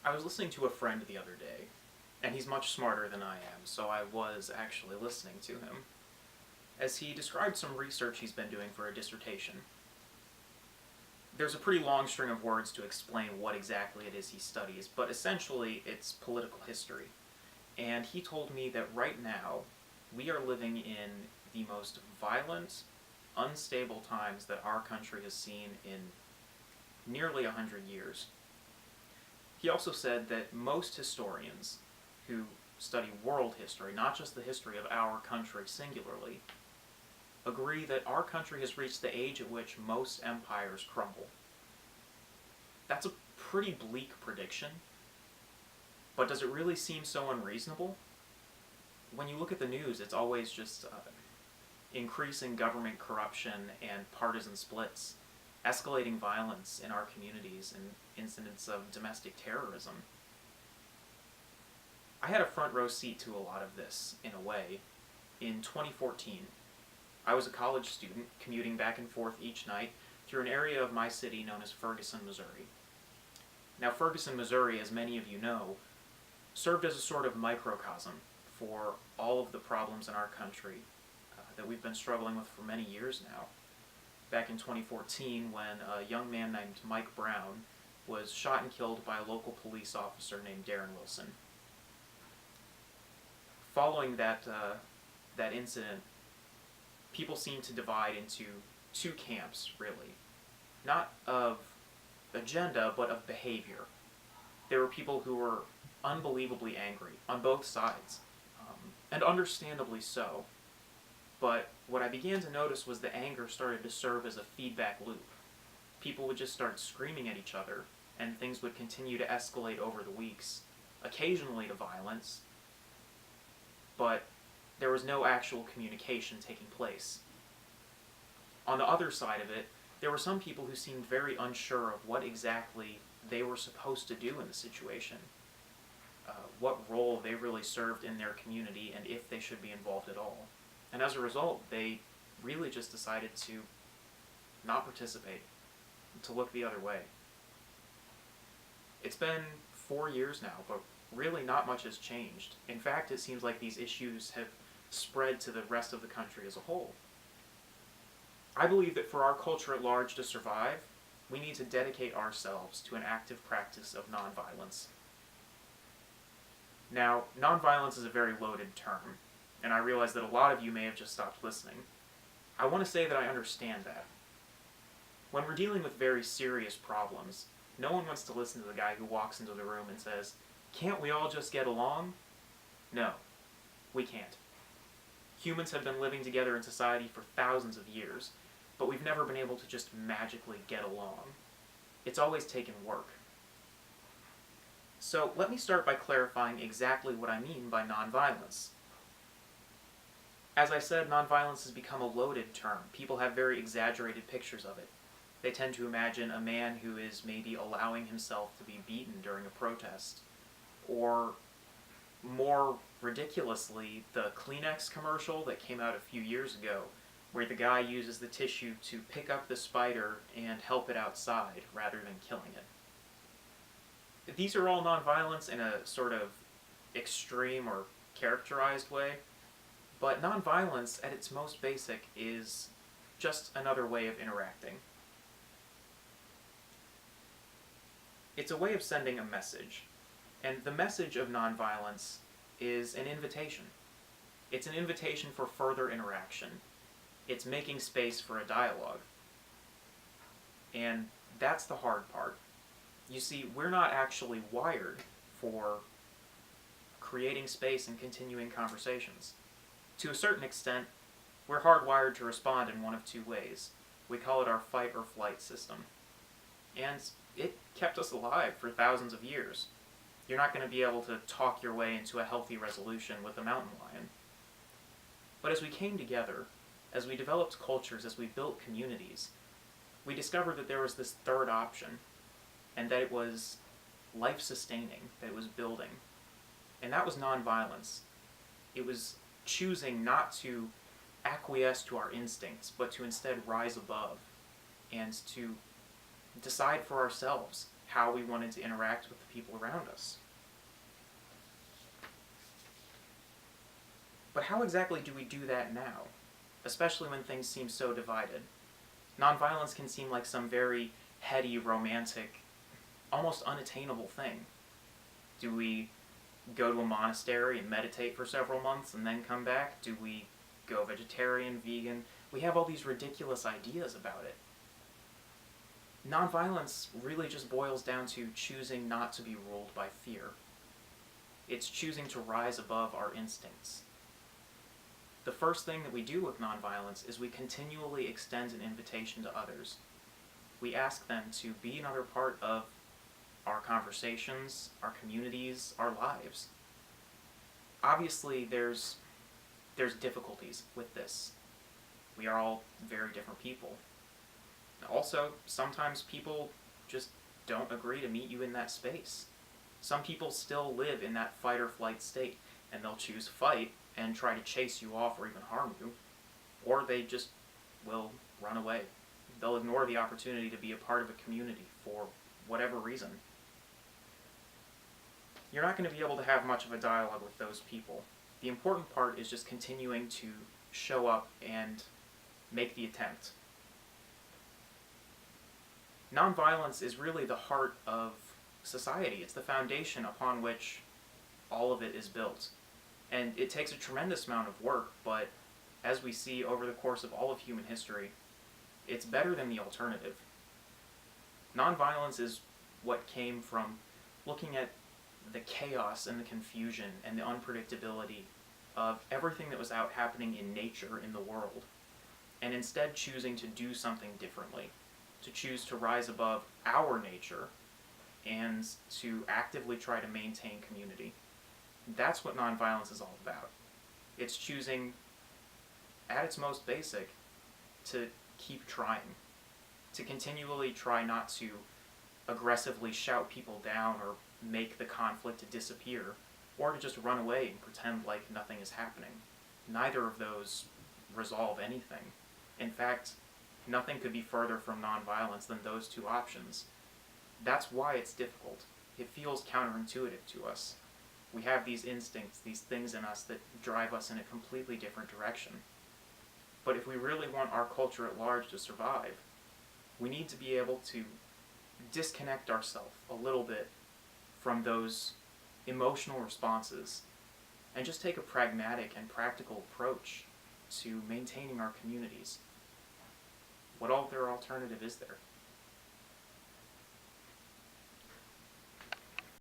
I was listening to a friend the other day, and he's much smarter than I am, so I was actually listening to him, as he described some research he's been doing for a dissertation. There's a pretty long string of words to explain what exactly it is he studies, but essentially it's political history. And he told me that right now, we are living in the most violent, unstable times that our country has seen in nearly 100 years. He also said that most historians who study world history, not just the history of our country singularly, agree that our country has reached the age at which most empires crumble. That's a pretty bleak prediction, but does it really seem so unreasonable? When you look at the news, it's always just increasing government corruption and partisan splits, escalating violence in our communities, and incidents of domestic terrorism. I had a front row seat to a lot of this, in a way. In 2014, I was a college student commuting back and forth each night through an area of my city known as Ferguson, Missouri. Now, Ferguson, Missouri, as many of you know, served as a sort of microcosm for all of the problems in our country that we've been struggling with for many years now. Back in 2014, when a young man named Mike Brown was shot and killed by a local police officer named Darren Wilson. Following that incident, people seemed to divide into two camps, really. Not of agenda, but of behavior. There were people who were unbelievably angry on both sides, and understandably so. But what I began to notice was the anger started to serve as a feedback loop. People would just start screaming at each other, and things would continue to escalate over the weeks, occasionally to violence, but there was no actual communication taking place. On the other side of it, there were some people who seemed very unsure of what exactly they were supposed to do in the situation, what role they really served in their community, and if they should be involved at all. And as a result, they really just decided to not participate, to look the other way. It's been 4 years now, but really not much has changed. In fact, it seems like these issues have spread to the rest of the country as a whole. I believe that for our culture at large to survive, we need to dedicate ourselves to an active practice of nonviolence. Now, nonviolence is a very loaded term, and I realize that a lot of you may have just stopped listening. I want to say that I understand that. When we're dealing with very serious problems, no one wants to listen to the guy who walks into the room and says, "Can't we all just get along?" No, we can't. Humans have been living together in society for thousands of years, but we've never been able to just magically get along. It's always taken work. So let me start by clarifying exactly what I mean by nonviolence. As I said, nonviolence has become a loaded term. People have very exaggerated pictures of it. They tend to imagine a man who is maybe allowing himself to be beaten during a protest, or more ridiculously, the Kleenex commercial that came out a few years ago, where the guy uses the tissue to pick up the spider and help it outside rather than killing it. These are all nonviolence in a sort of extreme or characterized way, but nonviolence at its most basic is just another way of interacting. It's a way of sending a message, and the message of nonviolence is an invitation. It's an invitation for further interaction. It's making space for a dialogue. And that's the hard part. You see, we're not actually wired for creating space and continuing conversations. To a certain extent, we're hardwired to respond in one of two ways. We call it our fight or flight system. And it kept us alive for thousands of years. You're not going to be able to talk your way into a healthy resolution with a mountain lion. But as we came together, as we developed cultures, as we built communities, we discovered that there was this third option, and that it was life-sustaining, that it was building. And that was nonviolence. It was choosing not to acquiesce to our instincts, but to instead rise above and to decide for ourselves how we wanted to interact with the people around us. But how exactly do we do that now, especially when things seem so divided? Nonviolence can seem like some very heady, romantic, almost unattainable thing. Do we go to a monastery and meditate for several months and then come back? Do we go vegetarian, vegan? We have all these ridiculous ideas about it. Nonviolence really just boils down to choosing not to be ruled by fear. It's choosing to rise above our instincts. The first thing that we do with nonviolence is we continually extend an invitation to others. We ask them to be another part of our conversations, our communities, our lives. Obviously, there's difficulties with this. We are all very different people. Also, sometimes people just don't agree to meet you in that space. Some people still live in that fight or flight state, and they'll choose fight and try to chase you off or even harm you, or they just will run away. They'll ignore the opportunity to be a part of a community for whatever reason. You're not going to be able to have much of a dialogue with those people. The important part is just continuing to show up and make the attempt. Nonviolence is really the heart of society. It's the foundation upon which all of it is built. And it takes a tremendous amount of work, but as we see over the course of all of human history, it's better than the alternative. Nonviolence is what came from looking at the chaos and the confusion and the unpredictability of everything that was out happening in nature, in the world, and instead choosing to do something differently, to choose to rise above our nature and to actively try to maintain community. That's what nonviolence is all about. It's choosing, at its most basic, to keep trying, to continually try not to aggressively shout people down or make the conflict disappear, or to just run away and pretend like nothing is happening. Neither of those resolve anything. In fact, nothing could be further from nonviolence than those two options. That's why it's difficult. It feels counterintuitive to us. We have these instincts, these things in us that drive us in a completely different direction. But if we really want our culture at large to survive, we need to be able to disconnect ourselves a little bit from those emotional responses and just take a pragmatic and practical approach to maintaining our communities. What other alternative is there?